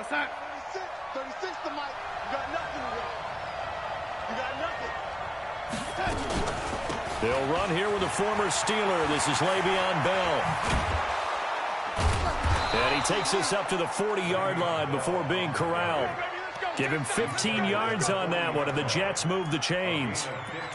36 to Mike. You got nothing to win. You got nothing. They'll run here with a former Steeler. This is Le'Veon Bell. And he takes us up to the 40-yard line before being corralled. Give him 15 yards on that one, and the Jets move the chains.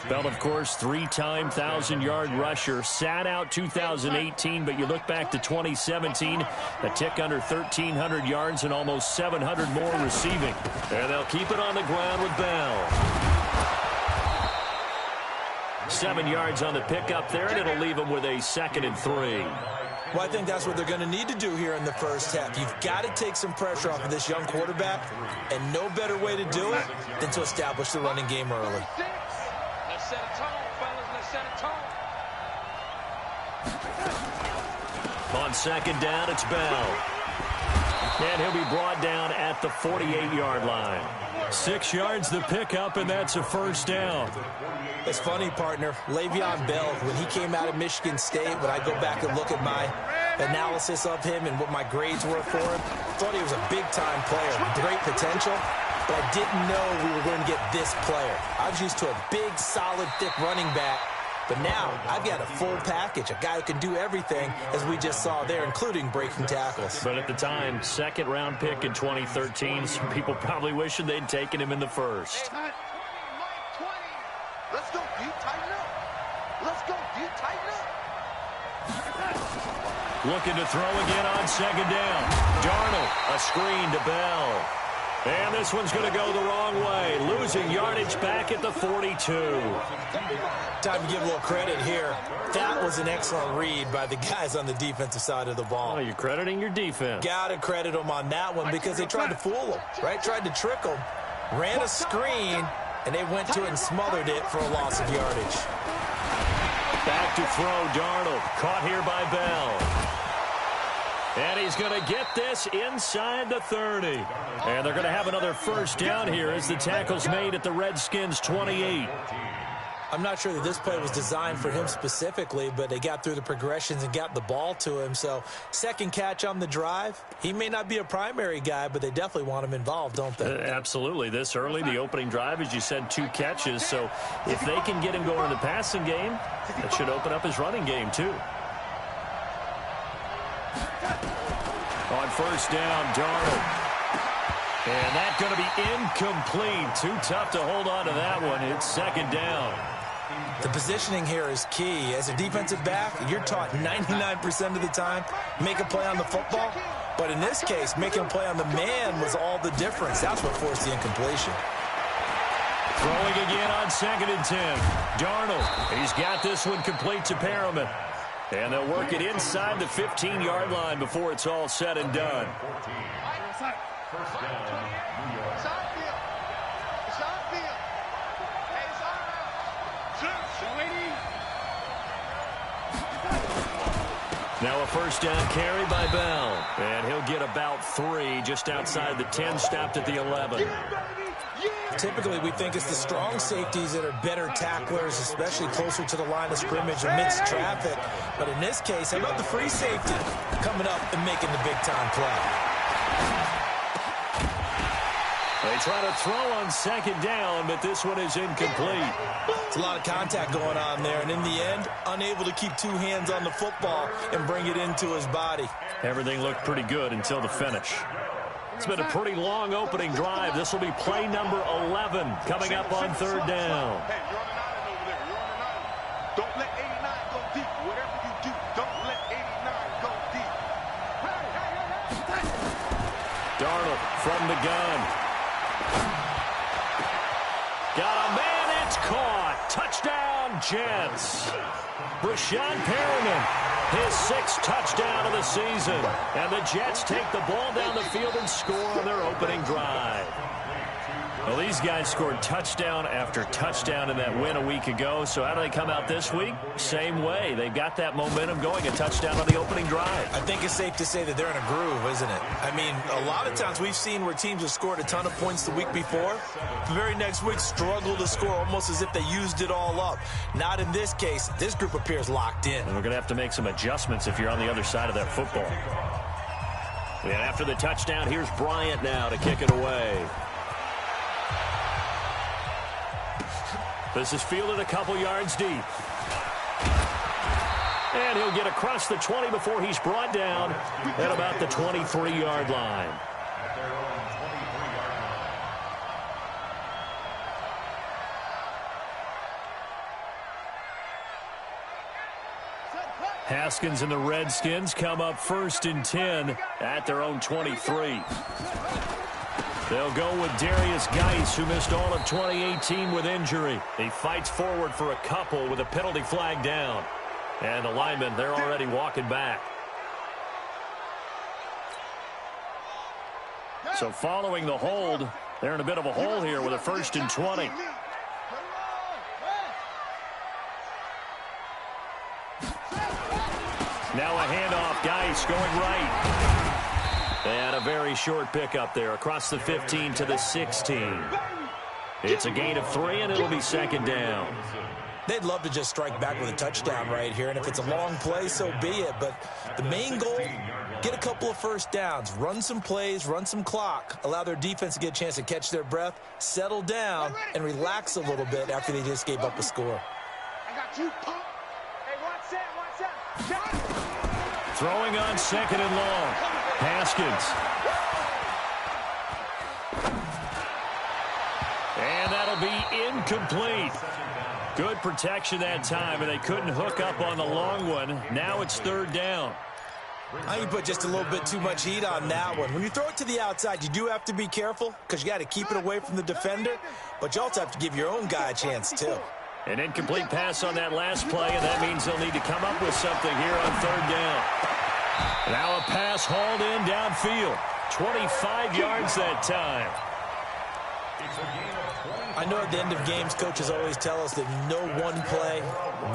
Bell, of course, three-time 1,000-yard rusher. Sat out 2018, but you look back to 2017, a tick under 1,300 yards and almost 700 more receiving. And they'll keep it on the ground with Bell. 7 yards on the pickup there, and it'll leave them with a 2nd and 3. Well, I think that's what they're going to need to do here in the first half. You've got to take some pressure off of this young quarterback, and no better way to do it than to establish the running game early. Let's set a tone, fellas. Let's set a tone. On 2nd down, it's Bell. And he'll be brought down at the 48-yard line. 6 yards the pickup, and that's a 1st down. It's funny, partner. Le'Veon Bell, when he came out of Michigan State, when I go back and look at my analysis of him and what my grades were for him, I thought he was a big-time player, great potential, but I didn't know we were going to get this player. I was used to a big, solid, thick running back, but now I've got a full package, a guy who can do everything, as we just saw there, including breaking tackles. But at the time, 2nd-round pick in 2013, some people probably wishing they'd taken him in the 1st. Let's go, D. Tighten up. Let's go, D. Tighten up. Looking to throw again on 2nd down. Darnold, a screen to Bell. And this one's going to go the wrong way. Losing yardage back at the 42. Time to give a little credit here. That was an excellent read by the guys on the defensive side of the ball. Oh, you're crediting your defense. Got to credit them on that one because they tried to fool them, right? Tried to trick them. Ran a screen, and they went to it and smothered it for a loss of yardage. Back to throw, Darnold. Caught here by Bell. And he's going to get this inside the 30. And they're going to have another 1st down here as the tackle's made at the Redskins' 28. I'm not sure that this play was designed for him specifically, but they got through the progressions and got the ball to him. So 2nd catch on the drive. He may not be a primary guy, but they definitely want him involved, don't they? Absolutely. This early, the opening drive, as you said, 2 catches. So if they can get him going in the passing game, that should open up his running game too. On 1st down, Darnold. And that's going to be incomplete. Too tough to hold on to that one. It's 2nd down. The positioning here is key. As a defensive back, you're taught 99% of the time, make a play on the football. But in this case, making a play on the man was all the difference. That's what forced the incompletion. Throwing again on 2nd and 10. Darnold, he's got this one complete to Perriman. And they'll work it inside the 15-yard line before it's all said and done. Now a 1st down carry by Bell. And he'll get about 3 just outside the 10, stopped at the 11. Typically, we think it's the strong safeties that are better tacklers, especially closer to the line of scrimmage amidst traffic. But in this case, how about the free safety coming up and making the big-time play? They try to throw on 2nd down, but this one is incomplete. It's a lot of contact going on there, and in the end, unable to keep 2 hands on the football and bring it into his body. Everything looked pretty good until the finish. It's been a pretty long opening drive. This will be play number 11 coming up on 3rd down. Hey, you're on an island over there. You're on an island. Don't let 89 go deep. Whatever you do, don't let 89 go deep. Darnold from the gun. Got a man, it's caught. Touchdown, Jets. Brashad Perriman, his 6th touchdown of the season. And the Jets take the ball down the field and score on their opening drive. Well, these guys scored touchdown after touchdown in that win a week ago. So how do they come out this week? Same way. They've got that momentum going, a touchdown on the opening drive. I think it's safe to say that they're in a groove, isn't it? I mean, a lot of times we've seen where teams have scored a ton of points the week before. The very next week struggle to score almost as if they used it all up. Not in this case. This group appears locked in. And we're going to have to make some adjustments if you're on the other side of that football. And after the touchdown, here's Bryant now to kick it away. This is fielded a couple yards deep. And he'll get across the 20 before he's brought down at about the 23-yard line. Haskins and the Redskins come up 1st and 10 at their own 23. They'll go with Darius Geis, who missed all of 2018 with injury. He fights forward for a couple with a penalty flag down. And the linemen, they're already walking back. So following the hold, they're in a bit of a hole here with a 1st and 20. Now a handoff, Geis going right. And a very short pickup there across the 15 to the 16. It's a gain of 3, and it'll be 2nd down. They'd love to just strike back with a touchdown right here, and if it's a long play, so be it. But the main goal, get a couple of 1st downs, run some plays, run some clock, allow their defense to get a chance to catch their breath, settle down, and relax a little bit after they just gave up a score. I got you, punk. Hey, watch that. Throwing on 2nd and long. Haskins. And that'll be incomplete. Good protection that time, and they couldn't hook up on the long one. Now it's 3rd down. I think you put just a little bit too much heat on that one. When you throw it to the outside, you do have to be careful because you got to keep it away from the defender, but you also have to give your own guy a chance, too. An incomplete pass on that last play, and that means they'll need to come up with something here on 3rd down. Now a pass hauled in downfield. 25 yards that time. I know at the end of games, coaches always tell us that no one play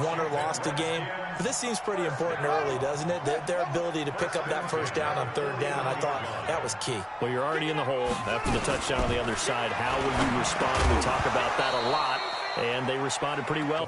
won or lost a game. But this seems pretty important early, doesn't it? Their ability to pick up that 1st down on 3rd down, I thought that was key. Well, you're already in the hole after the touchdown on the other side. How will you respond? We talk about that a lot, and they responded pretty well.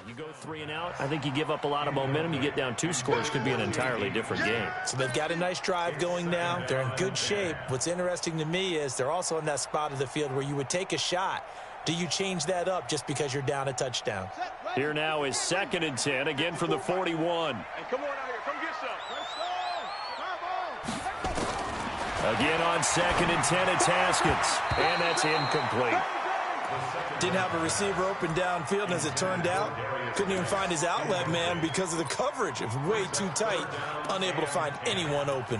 You go 3 and out, I think you give up a lot of momentum. You get down 2 scores, could be an entirely different game. So they've got a nice drive going now. They're in good shape. What's interesting to me is they're also in that spot of the field where you would take a shot. Do you change that up just because you're down a touchdown? Here now is 2nd and 10, again from the 41. Hey, come on out here. Come get some. Again on 2nd and 10, it's Haskins. And that's incomplete. Didn't have a receiver open downfield, and as it turned out, couldn't even find his outlet man because of the coverage. It was way too tight, unable to find anyone open.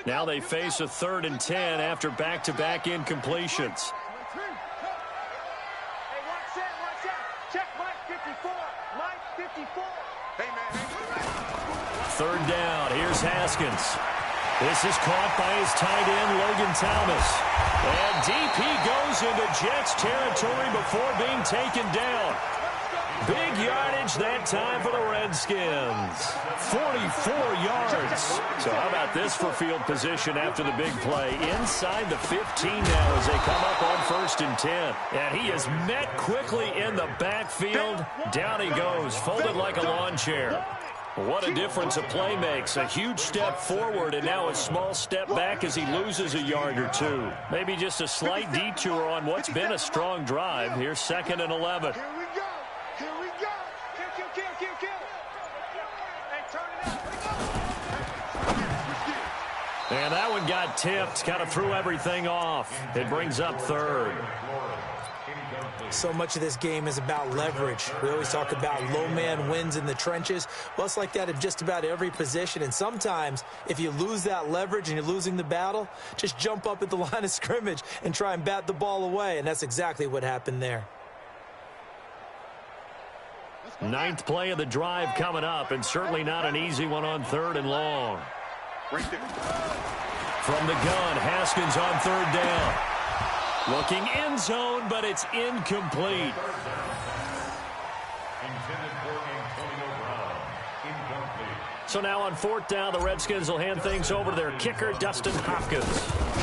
Now they face a 3rd and 10 after back-to-back incompletions. Hey, watch that. Check Mike 54. Mike 54. Hey, man. 3rd down. Here's Haskins. This is caught by his tight end, Logan Thomas. And deep he goes into Jets territory before being taken down. Big yardage that time for the Redskins. 44 yards. So how about this for field position after the big play? Inside the 15 now as they come up on 1st and 10. And he is met quickly in the backfield. Down he goes, folded like a lawn chair. What a difference a play makes. A huge step forward and now a small step back as he loses a yard or 2. Maybe just a slight detour on what's been a strong drive. Here's 2nd and 11. Here we go. Here we go. Kill. Hey, turn it up. And that one got tipped. Kind of threw everything off. It brings up 3rd. So much of this game is about leverage. We always talk about low man wins in the trenches. Well, it's like that in just about every position. And sometimes, if you lose that leverage and you're losing the battle, just jump up at the line of scrimmage and try and bat the ball away. And that's exactly what happened there. Ninth play of the drive coming up, and certainly not an easy one on 3rd and long. Right there. From the gun, Haskins on 3rd down. Looking end zone, but it's incomplete. So now on 4th down, the Redskins will hand things over to their kicker, Dustin Hopkins.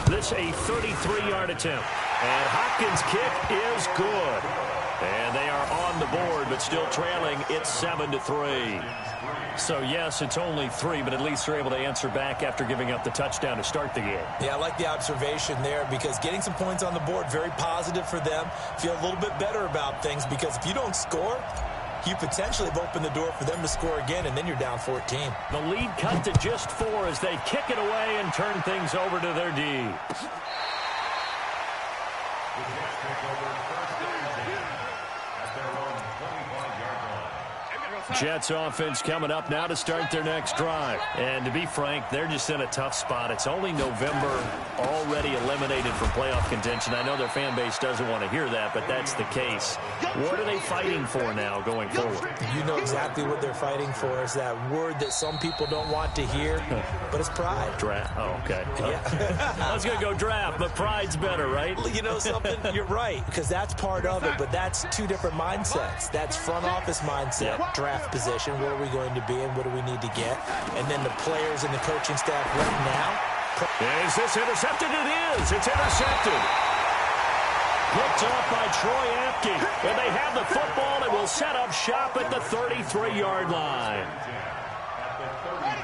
This a 33-yard attempt. And Hopkins' kick is good. And they are on the board, but still trailing. It's 7-3. So, yes, it's only 3, but at least they're able to answer back after giving up the touchdown to start the game. Yeah, I like the observation there because getting some points on the board, very positive for them. Feel a little bit better about things because if you don't score, you potentially have opened the door for them to score again, and then you're down 14. The lead cut to just 4 as they kick it away and turn things over to their D. Jets offense coming up now to start their next drive. And to be frank, they're just in a tough spot. It's only November, already eliminated from playoff contention. I know their fan base doesn't want to hear that, but that's the case. What are they fighting for now going forward? You know exactly what they're fighting for. Is that word that some people don't want to hear, but it's pride. Draft. Oh, okay. Yeah. I was going to go draft, but pride's better, right? You know something? You're right, because that's part of it, but that's 2 different mindsets. That's front office mindset, draft position, where are we going to be and what do we need to get, and then the players and the coaching staff right now. Is this intercepted? It is. It's intercepted. Picked off by Troy Apke. And they have the football and will set up shop at the 33-yard line.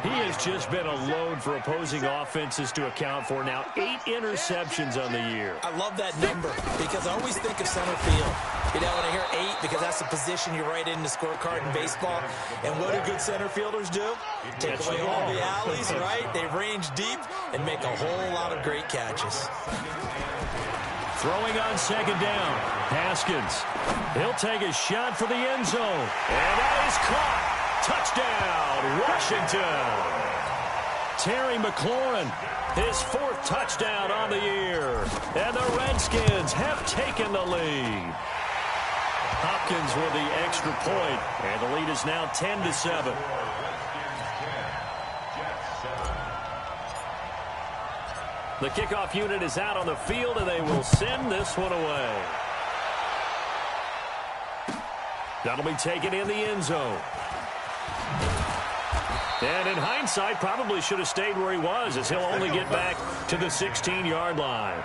He has just been a load for opposing offenses to account for. Now 8 interceptions on the year. I love that number because I always think of center field. You know, when I hear 8, because that's the position you write in the scorecard in baseball. And what do good center fielders do? Take away all the alleys, right? They range deep and make a whole lot of great catches. Throwing on 2nd down. Haskins. He'll take a shot for the end zone. And that is caught. Touchdown, Washington. Terry McLaurin, his 4th touchdown on the year. And the Redskins have taken the lead. Hopkins with the extra point, and the lead is now 10-7. The kickoff unit is out on the field, and they will send this one away. That'll be taken in the end zone. And in hindsight, probably should have stayed where he was, as he'll only get back to the 16-yard line.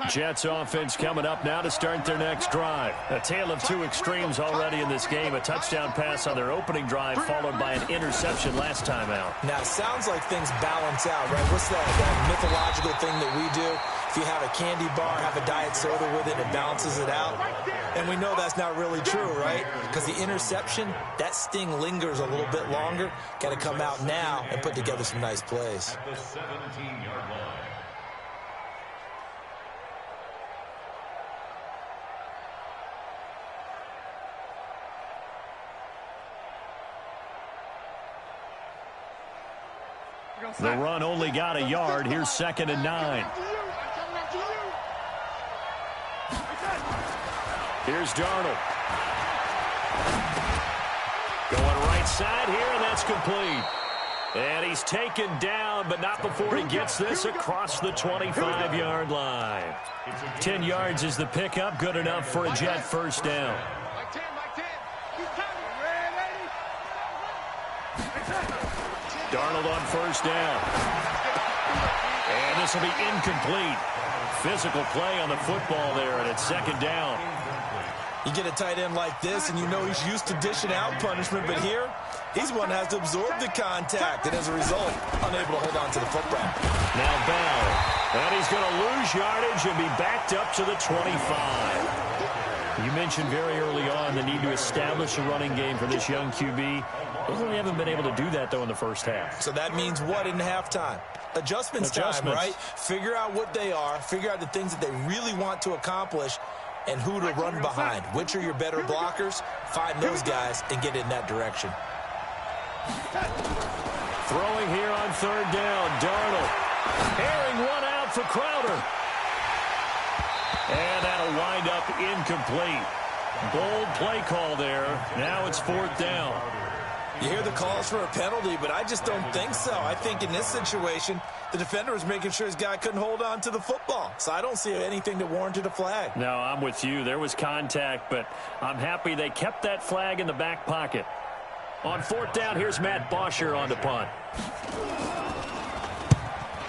Jets offense coming up now to start their next drive. A tale of 2 extremes already in this game. A touchdown pass on their opening drive, followed by an interception last time out. Now, it sounds like things balance out, right? What's that mythological thing that we do? If you have a candy bar, have a diet soda with it, it balances it out. And we know that's not really true, right? Because the interception, that sting lingers a little bit longer. Got to come out now and put together some nice plays. At the 17-yard line. The run only got a yard. Here's 2nd and 9. Here's Darnold. Going right side here, and that's complete. And he's taken down, but not before he gets this across the 25-yard line. 10 yards is the pickup. Good enough for a Jet first down. Darnold on first down. And this will be incomplete. Physical play on the football there, and it's 2nd down. You get a tight end like this, and you know he's used to dishing out punishment, but here, he's one that has to absorb the contact, and as a result, unable to hold on to the football. Now Bell, and he's going to lose yardage and be backed up to the 25. You mentioned very early on the need to establish a running game for this young QB. They really haven't been able to do that, though, in the first half. So that means what in halftime? Adjustments time, right? Figure out what they are. Figure out the things that they really want to accomplish and who to run behind. Which are your better blockers? Find those guys and get in that direction. Throwing here on third down, Darnold. Airing one out for Crowder. And that'll wind up incomplete. Bold play call there. Now it's fourth down. You hear the calls for a penalty, but I just don't think so. I think in this situation, the defender was making sure his guy couldn't hold on to the football. So I don't see anything that warranted a flag. No, I'm with you. There was contact, but I'm happy they kept that flag in the back pocket. On fourth down, here's Matt Bosher on the punt.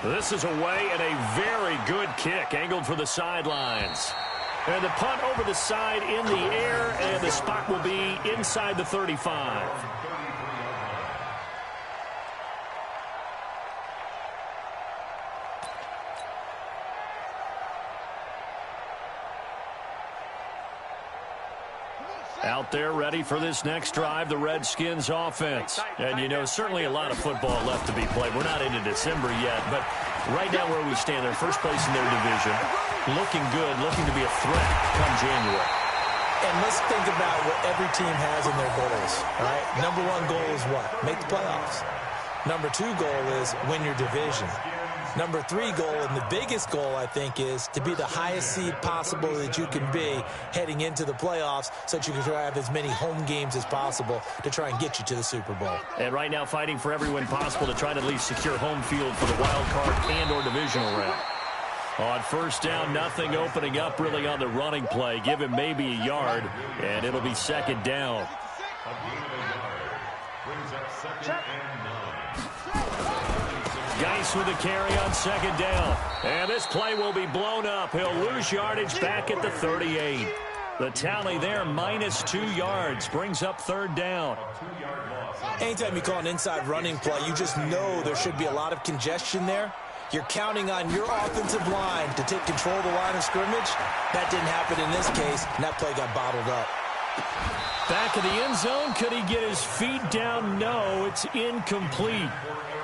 This is away and a very good kick, angled for the sidelines. And the punt over the side in the air, and the spot will be inside the 35. Out there ready for this next drive, the Redskins offense. And, you know, certainly a lot of football left to be played. We're not into December yet, but right now where we stand, they're first place in their division. Looking good, looking to be a threat come January. And let's think about what every team has in their goals, all right? Number one goal is what? Make the playoffs. Number two goal is win your division. Number three goal, and the biggest goal, I think, is to be the highest seed possible that you can be heading into the playoffs so that you can have as many home games as possible to try and get you to the Super Bowl. And right now fighting for every win possible to try to at least secure home field for the wild card and or divisional round. On first down, nothing opening up really on the running play. Give him maybe a yard, and it'll be second down. Geis with a carry on second down. And this play will be blown up. He'll lose yardage back at the 38. The tally there, -2 yards, brings up third down. Anytime you call an inside running play, you just know there should be a lot of congestion there. You're counting on your offensive line to take control of the line of scrimmage. That didn't happen in this case, and that play got bottled up. Back of the end zone. Could he get his feet down? No, it's incomplete.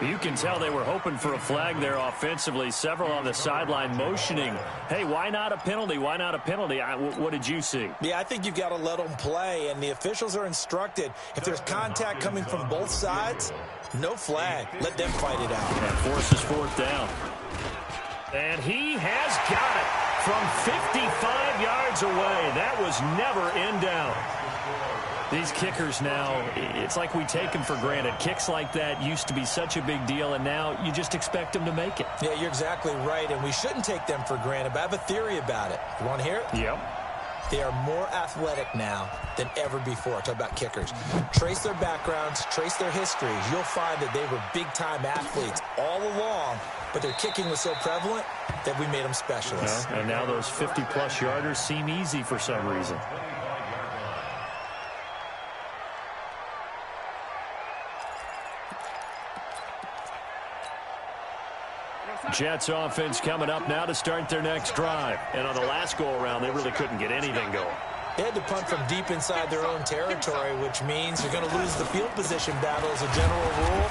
You can tell they were hoping for a flag there offensively. Several on the sideline motioning, hey, why not a penalty? Why not a penalty? What did you see? Yeah, I think you've got to let them play, and the officials are instructed. If there's contact coming from both sides, no flag. Let them fight it out. That forces fourth down. And he has got it from 55 yards away. That was never in doubt. These kickers now, it's like we take them for granted. Kicks like that used to be such a big deal, and now you just expect them to make it. Yeah, you're exactly right, and we shouldn't take them for granted, but I have a theory about it. You want to hear it? Yep. They are more athletic now than ever before. Talk about kickers. Trace their backgrounds, trace their histories. You'll find that they were big-time athletes all along, but their kicking was so prevalent that we made them specialists. And now those 50-plus yarders seem easy for some reason. Jets offense coming up now to start their next drive. And on the last go-around, they really couldn't get anything going. They had to punt from deep inside their own territory, which means you're going to lose the field position battle as a general rule.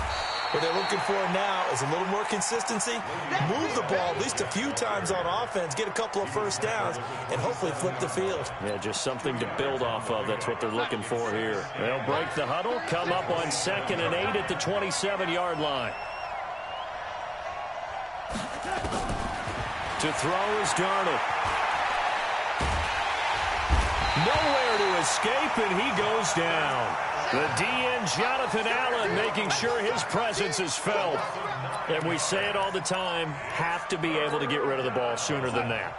What they're looking for now is a little more consistency, move the ball at least a few times on offense, get a couple of first downs, and hopefully flip the field. Yeah, just something to build off of. That's what they're looking for here. They'll break the huddle, come up on 2nd and 8 at the 27-yard line. To throw is Darnold. Nowhere to escape, and he goes down. The DN, Jonathan Allen, making sure his presence is felt. And we say it all the time, have to be able to get rid of the ball sooner than that.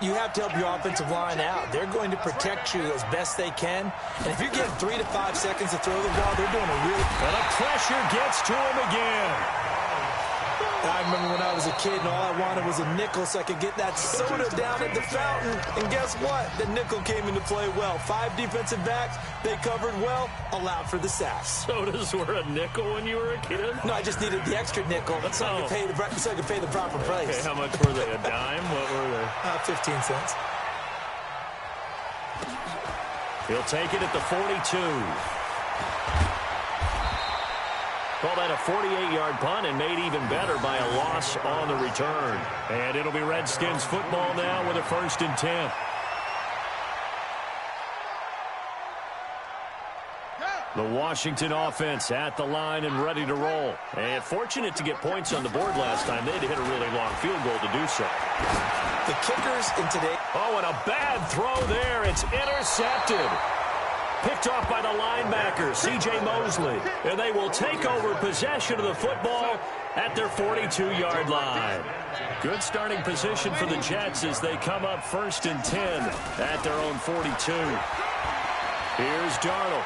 You have to help your offensive line out. They're going to protect you as best they can. And if you're getting 3 to 5 seconds to throw the ball, they're doing a really... And the pressure gets to him again. I remember when I was a kid and all I wanted was a nickel so I could get that soda down at the fountain. And guess what? The nickel came into play well. 5 defensive backs, they covered well, allowed for the sacks. Sodas were a nickel when you were a kid? No, I just needed the extra nickel so I could pay the proper price. Okay, how much were they? A dime? What were they? 15 cents. He'll take it at the 42. Call that a 48-yard punt and made even better by a loss on the return. And it'll be Redskins football now with a 1st and 10. The Washington offense at the line and ready to roll. And fortunate to get points on the board last time. They had to hit a really long field goal to do so. The kickers in today. Oh, and a bad throw there. It's intercepted. Picked off by the linebacker, C.J. Mosley. And they will take over possession of the football at their 42-yard line. Good starting position for the Jets as they come up 1st and 10 at their own 42. Here's Darnold.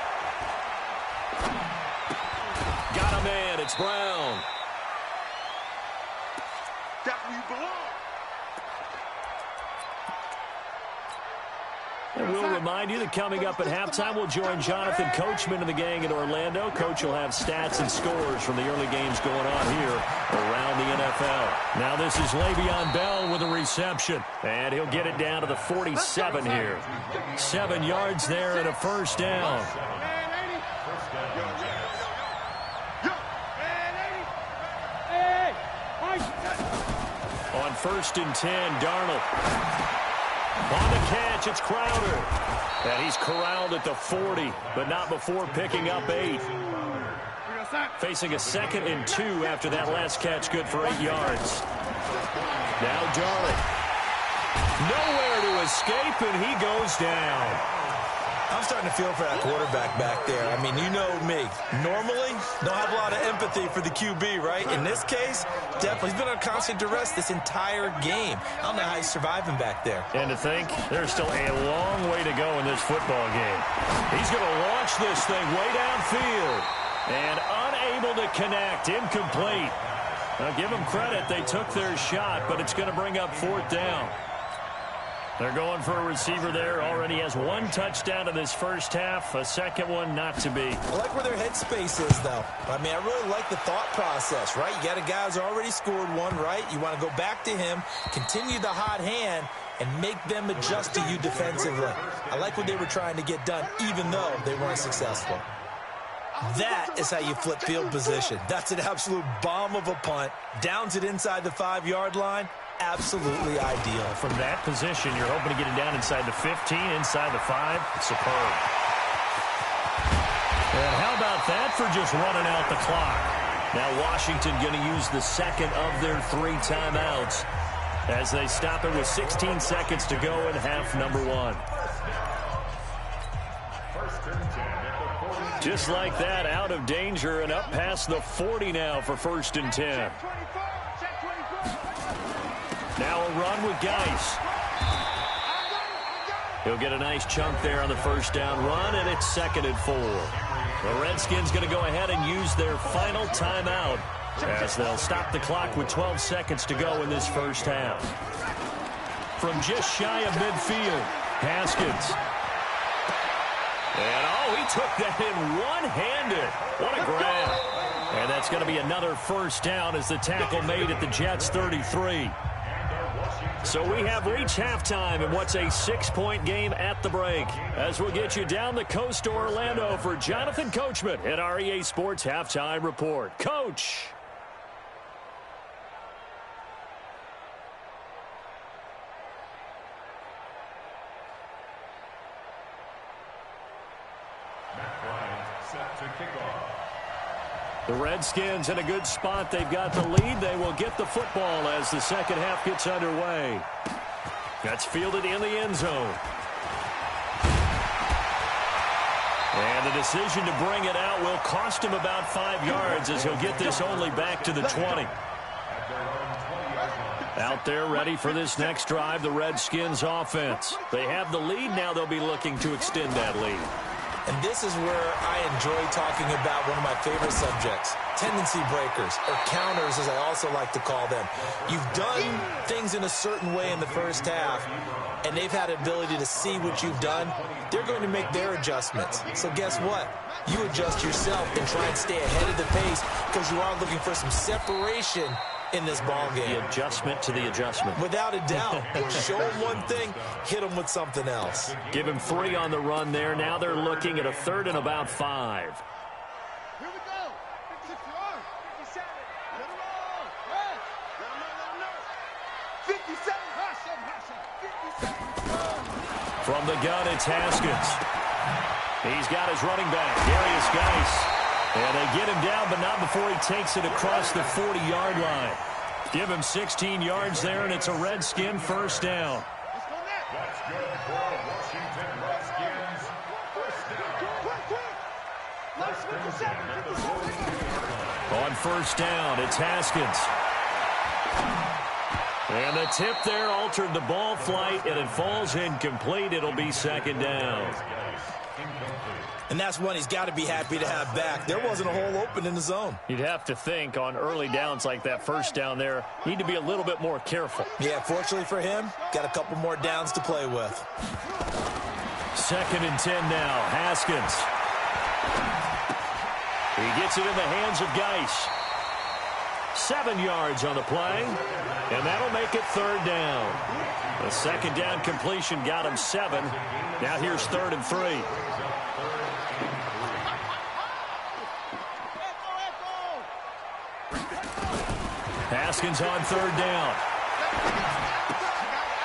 Got a man. It's Brown. That's where you belong. And we'll remind you that coming up at halftime, we'll join Jonathan Coachman and the gang in Orlando. Coach will have stats and scores from the early games going on here around the NFL. Now this is Le'Veon Bell with a reception, and he'll get it down to the 47 here. 7 yards there and a 1st down. On 1st and 10, Darnold. On the catch, it's Crowder. And he's corralled at the 40, but not before picking up 8. Facing a 2nd and 2 after that last catch, good for 8 yards. Now Darnold. Nowhere to escape, and he goes down. I'm starting to feel for that quarterback back there. I mean, you know me. Normally, don't have a lot of empathy for the QB, right? In this case, definitely. He's been on constant duress this entire game. I don't know how he's surviving back there. And to think, there's still a long way to go in this football game. He's going to launch this thing way downfield. And unable to connect, incomplete. Now, give them credit. They took their shot, but it's going to bring up 4th down. They're going for a receiver there. Already has 1 touchdown in this first half. A 2nd one not to be. I like where their headspace is, though. I mean, I really like the thought process, right? You got a guy who's already scored 1, right? You want to go back to him, continue the hot hand, and make them adjust to you defensively. I like what they were trying to get done, even though they weren't successful. That is how you flip field position. That's an absolute bomb of a punt. Downs it inside the 5-yard line. Absolutely ideal. From that position, you're hoping to get it down inside the 15, inside the 5. It's superb. And how about that for just running out the clock? Now Washington going to use the 2nd of their 3 timeouts as they stop it with 16 seconds to go in half number 1. Just like that, out of danger and up past the 40 now for 1st and 10. Now a run with Geis. He'll get a nice chunk there on the 1st down run, and it's 2nd and 4. The Redskins going to go ahead and use their final timeout as they'll stop the clock with 12 seconds to go in this first half. From just shy of midfield, Haskins. And, oh, he took that in one-handed. What a grab. And that's going to be another 1st down as the tackle made at the Jets' 33. So we have reached halftime in what's a 6-point game at the break. As we'll get you down the coast to Orlando for Jonathan Coachman at our EA Sports Halftime Report. Coach. Set to kick off. The Redskins in a good spot. They've got the lead. They will get the football as the 2nd half gets underway. That's fielded in the end zone. And the decision to bring it out will cost him about 5 yards as he'll get this only back to the 20. Out there ready for this next drive, the Redskins offense. They have the lead. Now they'll be looking to extend that lead. And this is where I enjoy talking about one of my favorite subjects, tendency breakers, or counters as I also like to call them. You've done things in a certain way in the first half, and they've had the ability to see what you've done. They're going to make their adjustments. So guess what? You adjust yourself and try and stay ahead of the pace because you are looking for some separation in this ball game. The adjustment to the adjustment. Without a doubt. Show him one thing, hit him with something else. Give him 3 on the run there. Now they're looking at a 3rd and about 5. Here we go. 56 yards. 57. Let him roll. Let him know. 57. Hush him. 57. From the gun, it's Haskins. He's got his running back, Darius Geis. And they get him down, but not before he takes it across the 40-yard line. Give him 16 yards there, and it's a Redskin first down. Let's go next. That's good for Washington Redskins. First down. On first down, it's Haskins. And the tip there altered the ball flight, and it falls incomplete. It'll be 2nd down. And that's one he's got to be happy to have back. There wasn't a hole open in the zone. You'd have to think on early downs like that first down there, need to be a little bit more careful. Yeah, fortunately for him, got a couple more downs to play with. 2nd and 10 now, Haskins. He gets it in the hands of Geis. 7 yards on the play, and that'll make it 3rd down. The 2nd down completion got him 7. Now here's 3rd and 3. Haskins on 3rd down.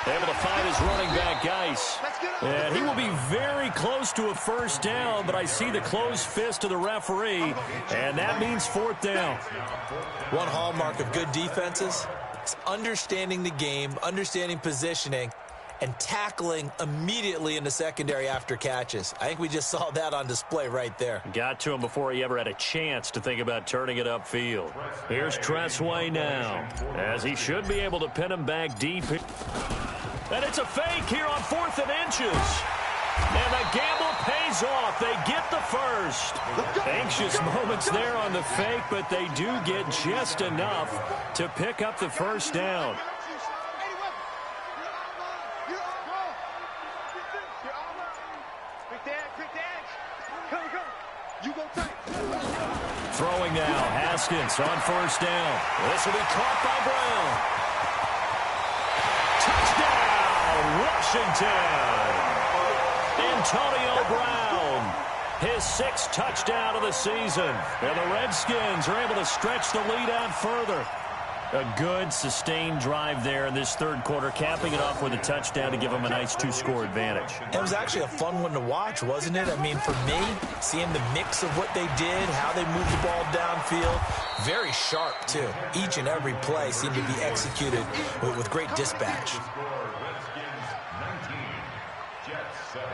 Able to find his running back, Geis. And he will be very close to a first down, but I see the closed fist of the referee, and that means 4th down. One hallmark of good defenses is understanding the game, understanding positioning, and tackling immediately in the secondary after catches. I think we just saw that on display right there. Got to him before he ever had a chance to think about turning it upfield. Here's Tressway now, as he should be able to pin him back deep. And it's a fake here on 4th and inches. And the gamble pays off. They get the first. Anxious moments there on the fake, but they do get just enough to pick up the first down. Throwing now, Haskins on first down. This will be caught by Brown. Touchdown, Washington. Antonio Brown, his 6th touchdown of the season. And the Redskins are able to stretch the lead out further. A good, sustained drive there in this 3rd quarter, capping it off with a touchdown to give them a nice 2-score advantage. It was actually a fun one to watch, wasn't it? I mean, for me, seeing the mix of what they did, how they moved the ball downfield, very sharp, too. Each and every play seemed to be executed with great dispatch. Redskins 19, Jets 7.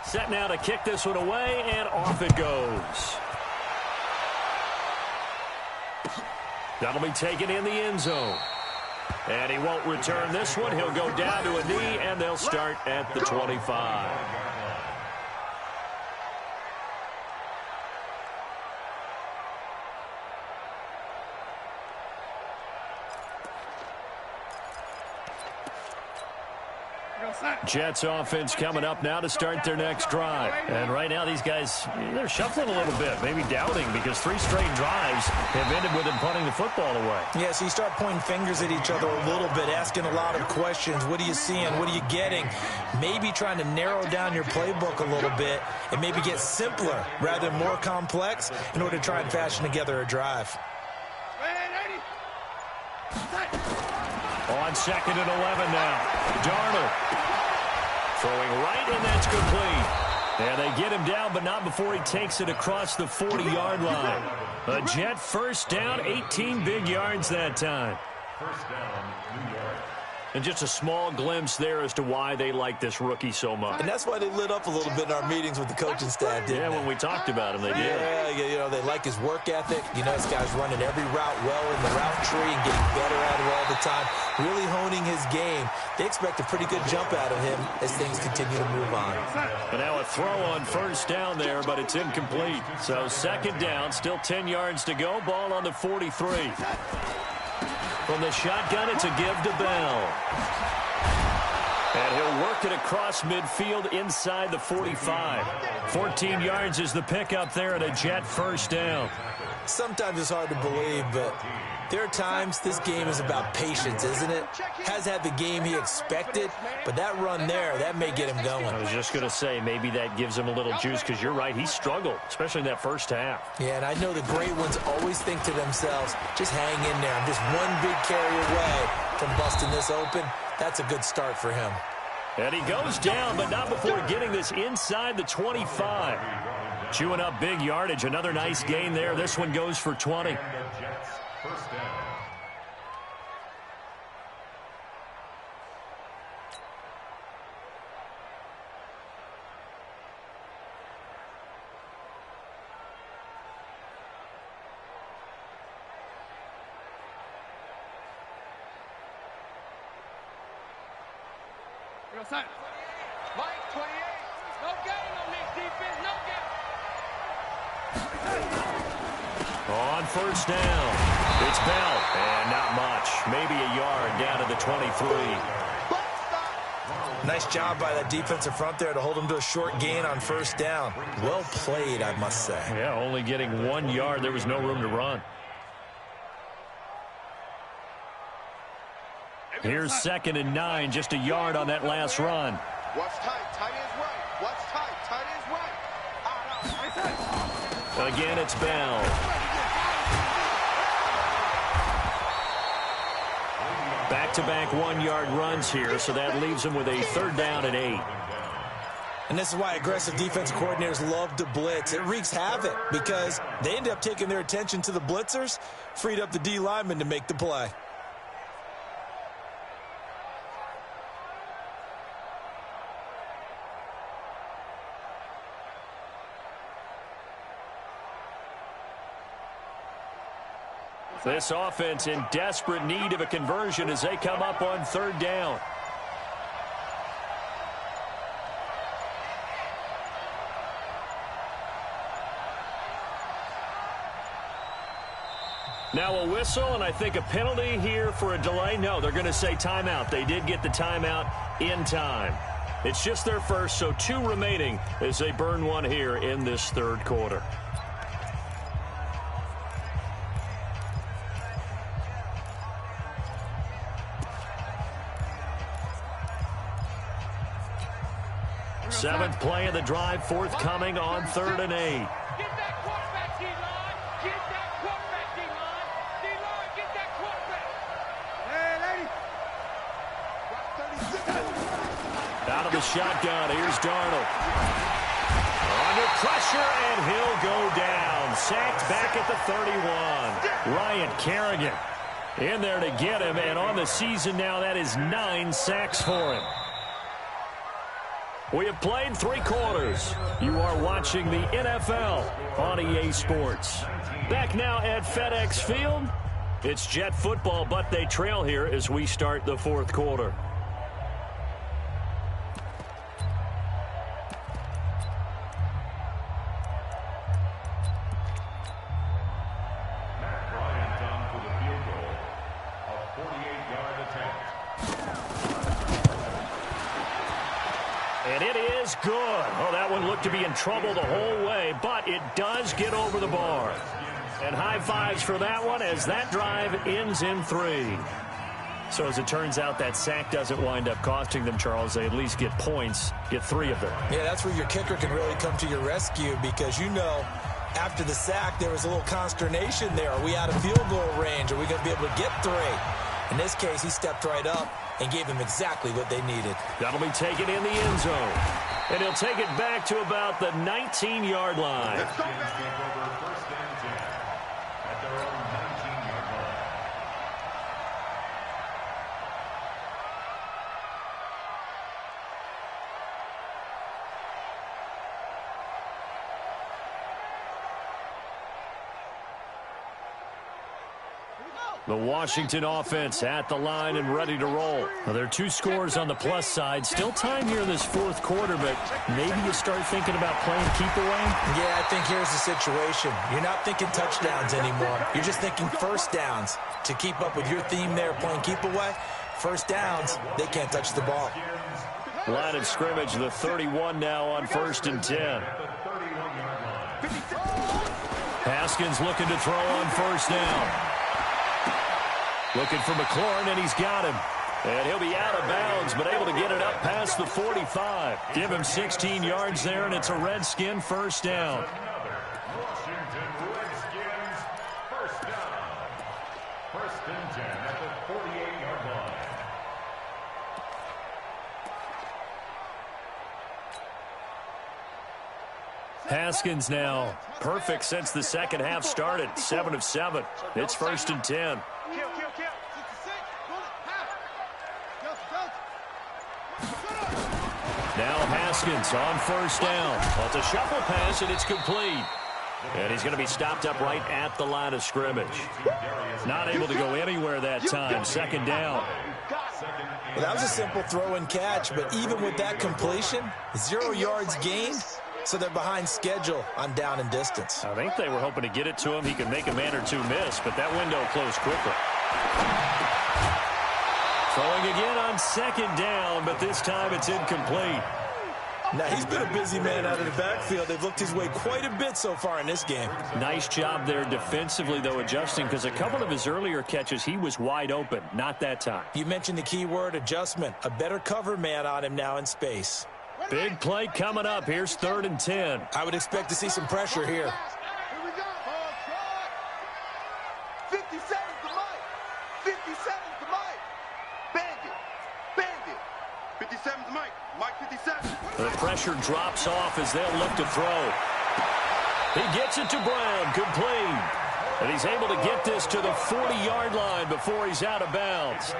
Set now to kick this one away, and off it goes. That'll be taken in the end zone. And he won't return this one. He'll go down to a knee, and they'll start at the 25. Jets offense coming up now to start their next drive. And right now these guys, they're shuffling a little bit, maybe doubting, because 3 straight drives have ended with them punting the football away. Yeah, so you start pointing fingers at each other a little bit, asking a lot of questions. What are you seeing? What are you getting? Maybe trying to narrow down your playbook a little bit and maybe get simpler rather than more complex in order to try and fashion together a drive. On 2nd and 11 now, Darnold throwing right, and that's complete. And they get him down, but not before he takes it across the 40-yard line. A Jet first down, 18 big yards that time. First down, New York. And just a small glimpse there as to why they like this rookie so much. And that's why they lit up a little bit in our meetings with the coaching staff, didn't they? When we talked about him, they did. Yeah, you know, they like his work ethic. You know, this guy's running every route well in the route tree and getting better at it all the time, really honing his game. They expect a pretty good jump out of him as things continue to move on. But now a throw on first down there, but it's incomplete. So 2nd down, still 10 yards to go. Ball on the 43. From the shotgun, it's a give to Bell. And he'll work it across midfield inside the 45. 14 yards is the pickup there and a Jet first down. Sometimes it's hard to believe, but there are times this game is about patience, isn't it? Has had the game he expected, but that run there, that may get him going. I was just going to say, maybe that gives him a little juice, because you're right, he struggled, especially in that first half. Yeah, and I know the great ones always think to themselves, just hang in there. I'm just one big carry away from busting this open. That's a good start for him. And he goes down, but not before getting this inside the 25. Chewing up big yardage. Another nice gain there. This one goes for 20. First down. Mike, 28. No gain on this defense. No gain. On first down, it's Bell. And not much. Maybe a yard down to the 23. Nice job by that defensive front there to hold him to a short gain on first down. Well played, I must say. Yeah, only getting 1 yard. There was no room to run. Here's 2nd and 9, just a yard on that last run. What's tight? Tight ends right. What's tight? Tight ends right. Again, it's Bell. Back-to-back 1-yard runs here, so that leaves him with a 3rd down and 8. And this is why aggressive defensive coordinators love to blitz. It wreaks havoc because they end up taking their attention to the blitzers, freed up the D lineman to make the play. This offense in desperate need of a conversion as they come up on 3rd down. Now a whistle, and I think a penalty here for a delay. No, they're going to say timeout. They did get the timeout in time. It's just their first, so 2 remaining as they burn one here in this 3rd quarter. Seventh play of the drive, forthcoming on 3rd and 8. Get that quarterback, D-line. Get that quarterback, D-line. D-line, get that quarterback. Hey, lady. Out of the shotgun, here's Darnold. Under pressure, and he'll go down. Sacked back at the 31. Ryan Kerrigan in there to get him, and on the season now, that is 9 sacks for him. We have played 3 quarters. You are watching the NFL on EA Sports. Back now at FedEx Field. It's Jet football, but they trail here as we start the 4th quarter. Matt Bryant on for the field goal. A 48-yard attempt. And it is good. Oh, that one looked to be in trouble the whole way, but it does get over the bar. And high fives for that one as that drive ends in 3. So as it turns out, that sack doesn't wind up costing them, Charles. They at least get points, get 3 of them. Yeah, that's where your kicker can really come to your rescue because you know after the sack there was a little consternation there. Are we out of field goal range? Are we going to be able to get 3? In this case, he stepped right up and gave them exactly what they needed. That'll be taken in the end zone. And he'll take it back to about the 19-yard line. Let's go. Take over 1st and 10 at their own 19-yard line. Here we go. The Washington offense at the line and ready to roll. Well, there are 2 scores on the plus side. Still time here in this 4th quarter, but maybe you start thinking about playing keep away? Yeah, I think here's the situation. You're not thinking touchdowns anymore. You're just thinking first downs. To keep up with your theme there, playing keep away, first downs, they can't touch the ball. Line of scrimmage, the 31 now on 1st and 10. Haskins looking to throw on 1st down. Looking for McLaurin, and he's got him. And he'll be out of bounds, but able to get it up past the 45. Give him 16 yards there, and it's a Redskin 1st down. Washington Redskins, 1st down. 1st and 10 at the 48-yard line. Haskins now perfect since the 2nd half started. 7 of 7. It's 1st and 10. Now Haskins on 1st down. Well, it's a shuffle pass, and it's complete. And he's going to be stopped up right at the line of scrimmage. Not able to go anywhere that time. 2nd down. Well, that was a simple throw and catch, but even with that completion, 0 yards gained, so they're behind schedule on down and distance. I think they were hoping to get it to him. He could make a man or 2 miss, but that window closed quickly. Throwing again on 2nd down, but this time it's incomplete. Now, he's been a busy man out of the backfield. They've looked his way quite a bit so far in this game. Nice job there defensively, though, adjusting, because a couple of his earlier catches, he was wide open. Not that time. You mentioned the key word, adjustment. A better cover man on him now in space. Big play coming up. Here's 3rd and 10. I would expect to see some pressure here. 57 to Mike. 57 to Mike. Bang it. Bang it. 57 to Mike. Mike 57. The pressure drops off as they'll look to throw. He gets it to Brown. Complete. And he's able to get this to the 40-yard line before he's out of bounds.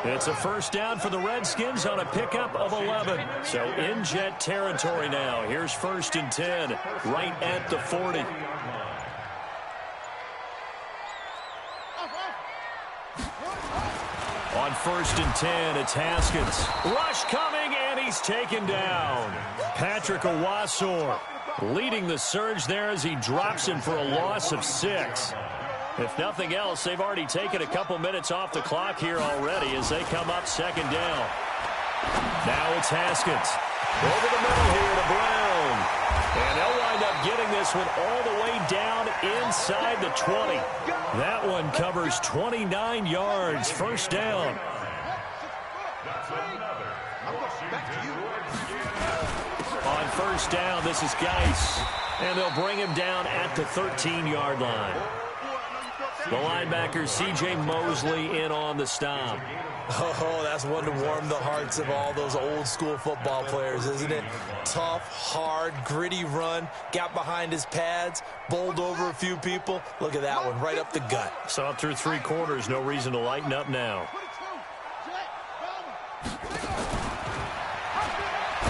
It's a 1st down for the Redskins on a pickup of 11. So in Jet territory now. Here's 1st and 10 right at the 40. On 1st and 10, it's Haskins. Rush coming, and he's taken down. Patrick Owasor leading the surge there as he drops him for a loss of 6. If nothing else, they've already taken a couple minutes off the clock here already as they come up 2nd down. Now it's Haskins. Over the middle here to Brown. And they'll wind up getting this one all the way down inside the 20. That one covers 29 yards. 1st down. On 1st down, this is Geis. And they'll bring him down at the 13-yard line. The linebacker, C.J. Mosley, in on the stop. Oh, that's one to warm the hearts of all those old-school football players, isn't it? Tough, hard, gritty run. Got behind his pads, bowled over a few people. Look at that one, right up the gut. Saw it through 3 quarters. No reason to lighten up now.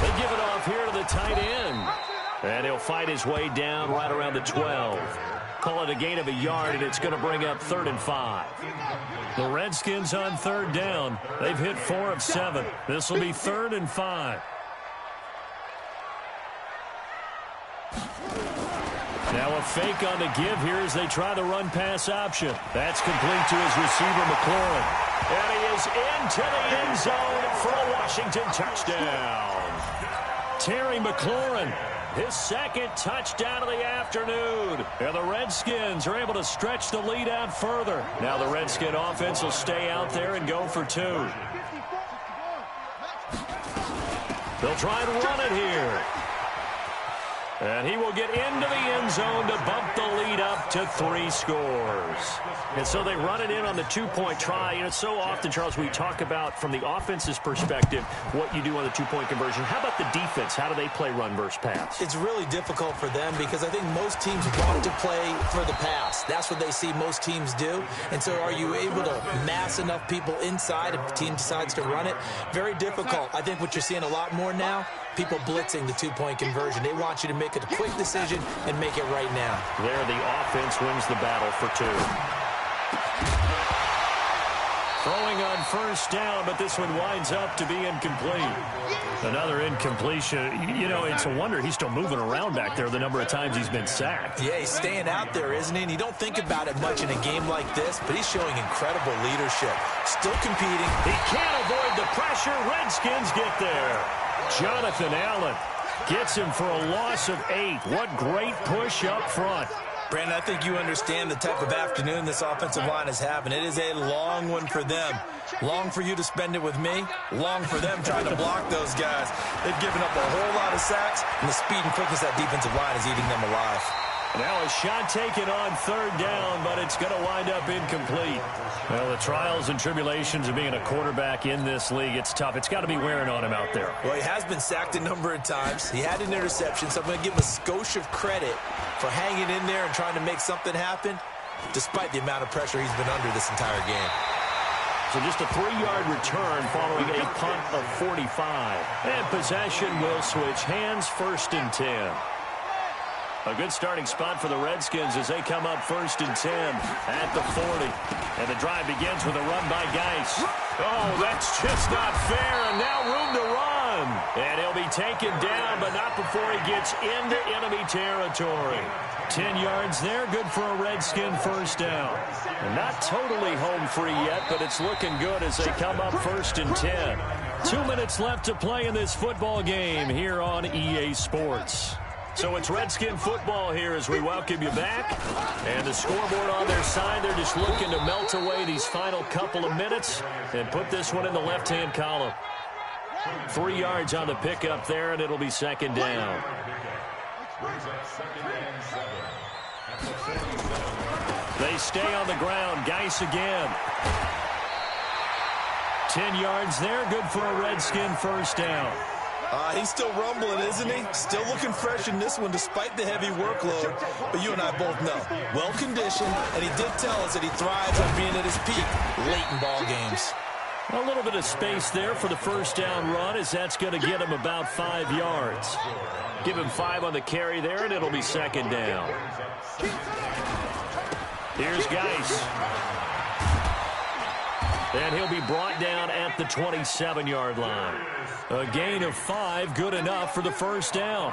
They give it off here to the tight end. And he'll fight his way down right around the 12. Call it a gain of a yard, and it's going to bring up 3rd and 5. The Redskins on 3rd down. They've hit 4 of 7. This will be 3rd and 5. Now a fake on the give here as they try the run-pass option. That's complete to his receiver, McLaurin. And he is into the end zone for a Washington touchdown. Terry McLaurin, his 2nd touchdown of the afternoon. And the Redskins are able to stretch the lead out further. Now the Redskin offense will stay out there and go for 2. They'll try and run it here. And he will get into the end zone to bump the lead up to 3 scores. And so they run it in on the 2-point try. You know, so often, Charles, we talk about, from the offense's perspective, what you do on the 2-point conversion. How about the defense? How do they play run versus pass? It's really difficult for them because I think most teams want to play for the pass. That's what they see most teams do. And so are you able to mass enough people inside if the team decides to run it? Very difficult. I think what you're seeing a lot more now, people blitzing the 2-point conversion. They want you to make a quick decision and make it right now. There, the offense wins the battle for 2. on first down, but this one winds up to be incomplete. Another incompletion. You know, it's a wonder he's still moving around back there the number of times he's been sacked. Yeah, he's staying out there, isn't he? And you don't think about it much in a game like this, but he's showing incredible leadership. Still competing. He can't avoid the pressure. Redskins get there. Jonathan Allen gets him for a loss of 8. What great push up front. Brandon, I think you understand the type of afternoon this offensive line is having. It is a long one for them. Long for you to spend it with me. Long for them trying to block those guys. They've given up a whole lot of sacks, and the speed and quickness of that defensive line is eating them alive. Now a shot taken on third down, but it's going to wind up incomplete. Well, the trials and tribulations of being a quarterback in this league, it's tough. It's got to be wearing on him out there. Well, he has been sacked a number of times. He had an interception, so I'm going to give him a skosh of credit for hanging in there and trying to make something happen, despite the amount of pressure he's been under this entire game. So just a 3-yard return following a punt of 45. And possession will switch hands, 1st and 10. A good starting spot for the Redskins as they come up 1st and 10 at the 40. And the drive begins with a run by Geis. Oh, that's just not fair, and now room to run. And he'll be taken down, but not before he gets into enemy territory. 10 yards there, good for a Redskin first down. And not totally home free yet, but it's looking good as they come up 1st and 10. 2 minutes left to play in this football game here on EA Sports. So it's Redskin football here as we welcome you back. And the scoreboard on their side, they're just looking to melt away these final couple of minutes and put this one in the left-hand column. 3 yards on the pickup there, and it'll be 2nd down. They stay on the ground. Geis again. 10 yards there, good for a Redskin first down. He's still rumbling, isn't he? Still looking fresh in this one despite the heavy workload. But you and I both know, well-conditioned, and he did tell us that he thrives on being at his peak late in ball games. A little bit of space there for the first down run as that's going to get him about 5 yards. Give him 5 on the carry there, and it'll be 2nd down. Here's Geis. And he'll be brought down at the 27-yard line. A gain of 5, good enough for the first down.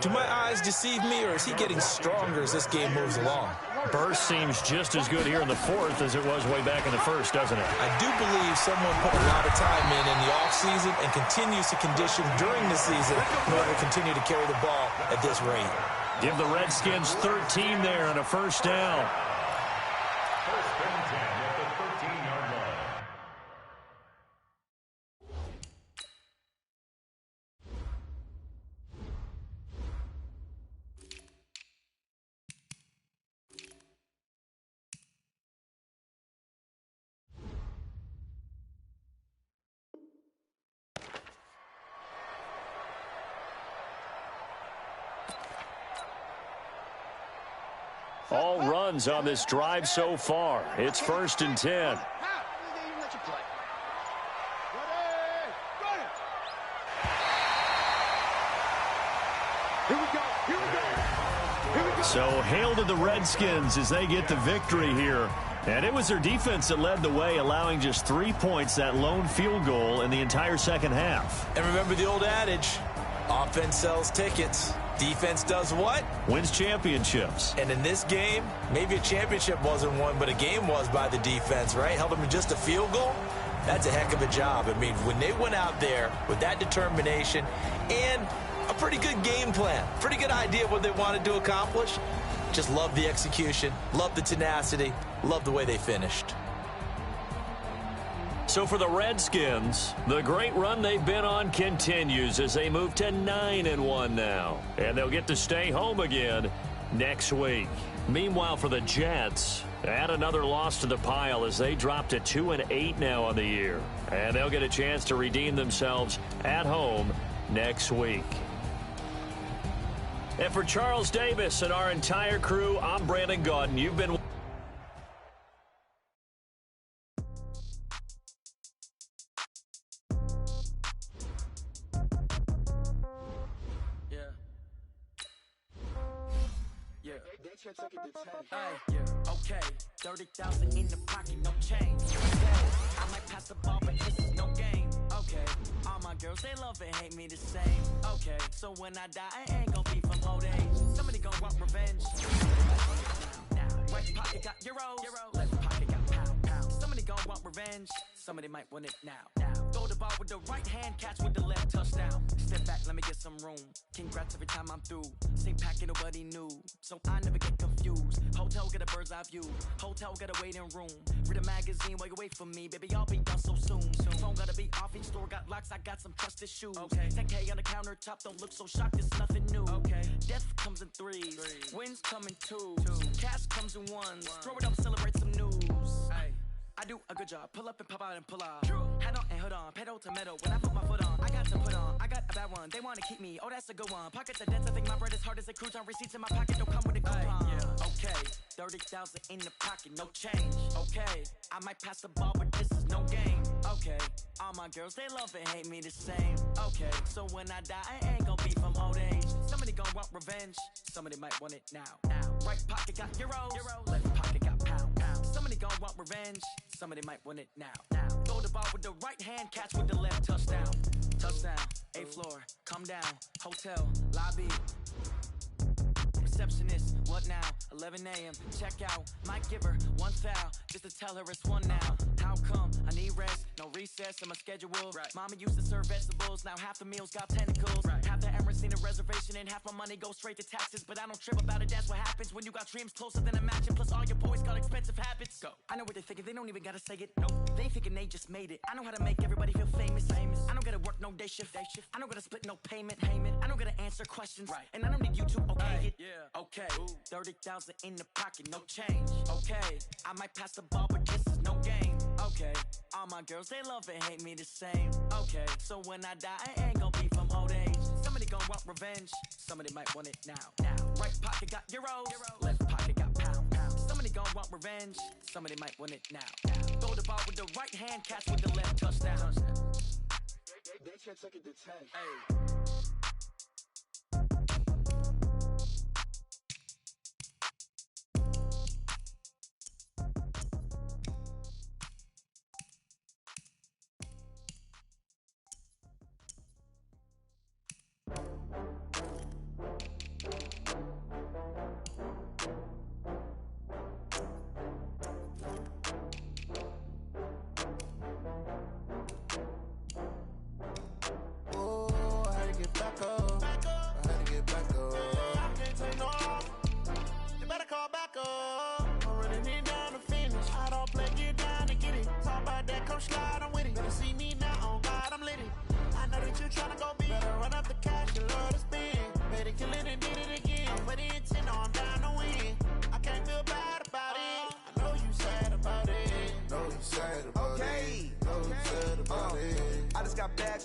Do my eyes deceive me, or is he getting stronger as this game moves along? Burst seems just as good here in the 4th as it was way back in the 1st, doesn't it? I do believe someone put a lot of time in the offseason and continues to condition during the season in order to continue to carry the ball at this rate. Give the Redskins 13 there and a first down. All runs on this drive so far. It's 1st and 10. So hail to the Redskins as they get the victory here. And it was their defense that led the way, allowing just 3 points, that lone field goal in the entire second half. And remember the old adage, offense sells tickets. Defense does what? Wins championships. And in this game, maybe a championship wasn't won, but a game was by the defense, right? Held them in just a field goal. That's a heck of a job. I mean, when they went out there with that determination and a pretty good game plan, pretty good idea of what they wanted to accomplish, just love the execution, love the tenacity, love the way they finished. So for the Redskins, the great run they've been on continues as they move to 9-1 now. And they'll get to stay home again next week. Meanwhile, for the Jets, add another loss to the pile as they drop to 2-8 now on the year. And they'll get a chance to redeem themselves at home next week. And for Charles Davis and our entire crew, I'm Brandon Gaudin. You've been... Okay, 30,000 in the pocket, no change. I might pass the ball, but this is no game. Okay, all my girls, they love and hate me the same. Okay, so when I die, I ain't gon' be from old age. Somebody gon' want revenge. Now, right pocket got euros, left pocket got pound. Somebody gon' want revenge. Somebody might want it now. Throw the ball with the right hand, catch with the left, touchdown. Step back, let me get some room. Congrats every time I'm through. Same packet, nobody knew, so I never get confused. Hotel get a bird's eye view. Hotel get a waiting room. Read a magazine while you wait for me, baby. I'll be done so soon. Phone gotta be off. Each store got locks. I got some trusted shoes. Okay. 10K on the countertop. Don't look so shocked. It's nothing new. Okay. Death comes in threes. Wins come in twos. Cash comes in ones. Throw it up, celebrate some news. Hey. I do a good job. Pull up and pop out and pull off. Head on and hood on. Pedal to metal. When I put my foot on, I got to put on. I got a bad one. They want to keep me. Oh, that's a good one. Pockets are dense. I think my bread is hard as a crouton. Receipts in my pocket don't come with a coupon. Yeah. Okay. 30,000 in the pocket. No change. Okay. I might pass the ball, but this is no game. Okay. All my girls, they love and hate me the same. Okay. So when I die, I ain't gon' be from old age. Somebody gon' want revenge. Somebody might want it now. Right pocket got euros. Left pocket got pound. Somebody gon' want revenge. Somebody might want it now. Throw the ball with the right hand, catch with the left, touchdown. Touchdown, 8th floor, come down, hotel, lobby. Receptionist, what now? 11 a.m. Check out. Might give her one foul just to tell her it's one now. How come? I need rest, no recess in my schedule. Right. Mama used to serve vegetables, now half the meals got tentacles. Right. Half the Emirates need a reservation and half my money goes straight to taxes. But I don't trip about it, that's what happens when you got dreams closer than a match. And plus all your boys got expensive habits. Go. I know what they're thinking, they don't even gotta say it. Nope. They thinking they just made it. I know how to make everybody feel famous. I don't gotta work no day shift. I don't gotta split no payment. I don't gotta answer questions. Right. And I don't need you to okay it. Yeah. Okay. 30,000 in the pocket, no change. Okay. I might pass the ball, but this is no game. Okay. All my girls, they love and hate me the same. Okay. So when I die, I ain't gon' be from old age. Somebody gon' want revenge. Somebody might want it now. Right pocket got euros. Left pocket got pound. Somebody gon' want revenge. Somebody might want it now. Throw the ball with the right hand, catch with the left, touchdown. They can't take it to 10. Hey.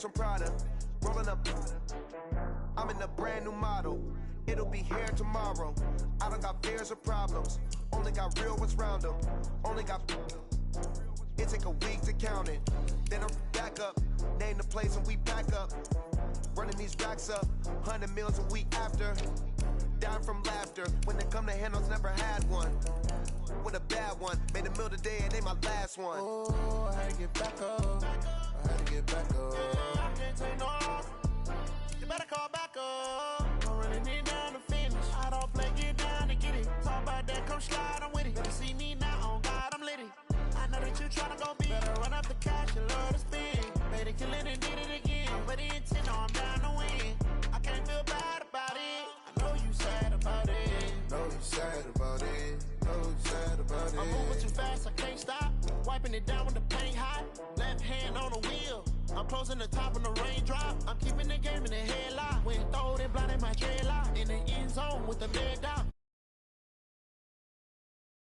From Prada, rolling up. I'm in a brand new model. It'll be here tomorrow. I don't got fears or problems. Only got real ones round them. Only got. It take a week to count it. Then I'm back up. Name the place and we back up. Running these racks up. 100 meals a week after. Dying from laughter. When they come to handles, never had one. With a bad one. Made a meal today and they my last one. Oh, I had to get back up. I had to get back up. I can't take no loss. You better call back up. I'm running it down to finish. I don't play, get down to get it. Talk about that, come slide, I'm with it. Better see me now, on God, I'm litty. I know that you tryna go big. Better run up the cash, you love to spend. Made it, kill it, and did it again. But the intent, no, I'm down to win. I can't feel bad about it. I know you sad about it. Know you sad about it. Know you sad about it. I'm moving too fast, I can't stop. Wiping it down with the paint hot. Left hand on the wheel. I'm closing the top on the raindrop. I'm keeping the game in the headlock. When throwed and blinded my dreadlock. In the end zone with the leg dot.